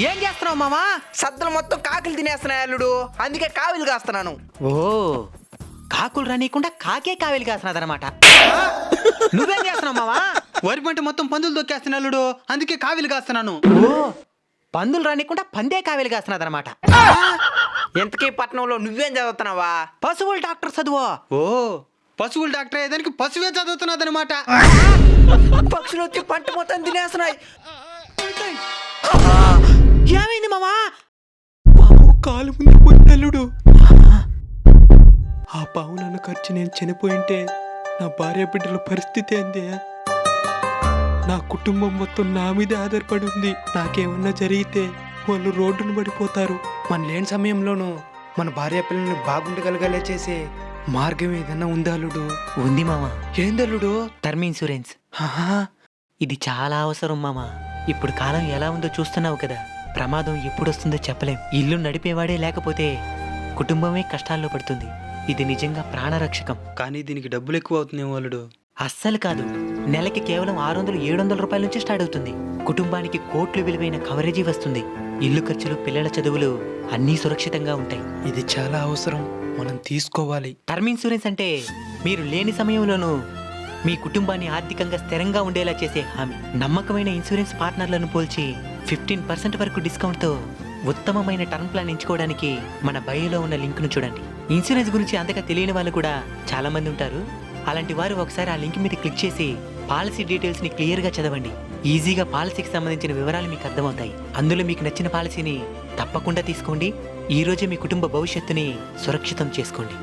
ఏం చేస్తున్నావు మామా? సద్దలు మొత్తం కాకులు తినేస్తున్నాయి అల్లుడు, అందుకే కావిలు కాస్తున్నాను. ఓ, కాకులు రానీయకుండా కాకే కావేలి కాస్తున్నదన్నమాట. నువ్వేం చేస్తున్నావు మామా? వరి పంట మొత్తం పందులు దొక్కేస్తున్నా అల్లుడు, అందుకే కావిలు కాస్తున్నాను. ఓ, పందులు రానీయకుండా పందే కావేలి కాస్తున్నదన్నమాట. ఇంతకీ పట్నంలో నువ్వేం చదువుతున్నావా? పశువుల డాక్టర్ చదువు. ఓ, పశువుల డాక్టర్ అయ్యేదానికి పశువే చదువుతున్నదన్నమాట. పక్షులు వచ్చి పంట మొత్తం తినేస్తున్నాయి. ఏమైంది మామా? కాలు ముందు పొట్టల్లుడు. ఆ పావు నన్ను ఖర్చు నేను చనిపోయింటే నా భార్య బిడ్డల పరిస్థితి ఏంది? నా కుటుంబం మొత్తం నా మీదే ఆధారపడి ఉంది. నాకేమన్నా జరిగితే వాళ్ళు రోడ్డును పడిపోతారు. మన లేని సమయంలోనూ మన భార్య పిల్లల్ని బాగుండగలగలే చేసే మార్గం ఏదన్నా ఉందా అల్లుడు? ఉంది మామా. ఏందల్లుడు? Term insurance. ఆహా, ఇది చాలా అవసరం మామా. ఇప్పుడు కాలం ఎలా ఉందో చూస్తున్నావు కదా. ప్రమాదం ఎప్పుడొస్తుందో చెప్పలేం. ఇల్లు నడిపేవాడే లేకపోతే కుటుంబమే కష్టాల్లో పడుతుంది. ఇది నిజంగా ప్రాణరక్షకం. కానీ దీనికి డబ్బులు ఎక్కువ అవుతున్నాయి అల్లుడు. అస్సలు కాదు. నెలకి కేవలం 600-700 రూపాయల నుంచి స్టార్ట్ అవుతుంది. కుటుంబానికి కోట్లు విలువైన కవరేజీ వస్తుంది. ఇల్లు ఖర్చులు, పిల్లల చదువులు అన్నీ సురక్షితంగా ఉంటాయి. ఇది చాలా అవసరం, మనం తీసుకోవాలి. టర్మ్ ఇన్సూరెన్స్ అంటే మీరు లేని సమయంలోనూ మీ కుటుంబాన్ని ఆర్థికంగా స్థిరంగా ఉండేలా చేసే హామీ. నమ్మకమైన ఇన్సూరెన్స్ పార్ట్నర్లను పోల్చి 15% వరకు డిస్కౌంట్తో ఉత్తమమైన టర్మ్ ప్లాన్ ఎంచుకోవడానికి మన బయోలో ఉన్న లింక్ను చూడండి. ఇన్సూరెన్స్ గురించి అంతగా తెలియని వాళ్ళు కూడా చాలా మంది ఉంటారు. అలాంటి వారు ఒకసారి ఆ లింక్ మీద క్లిక్ చేసి పాలసీ డీటెయిల్స్ని క్లియర్గా చదవండి. ఈజీగా పాలసీకి సంబంధించిన వివరాలు మీకు అర్థమవుతాయి. అందులో మీకు నచ్చిన పాలసీని తప్పకుండా తీసుకోండి. ఈ రోజే మీ కుటుంబ భవిష్యత్తుని సురక్షితం చేసుకోండి.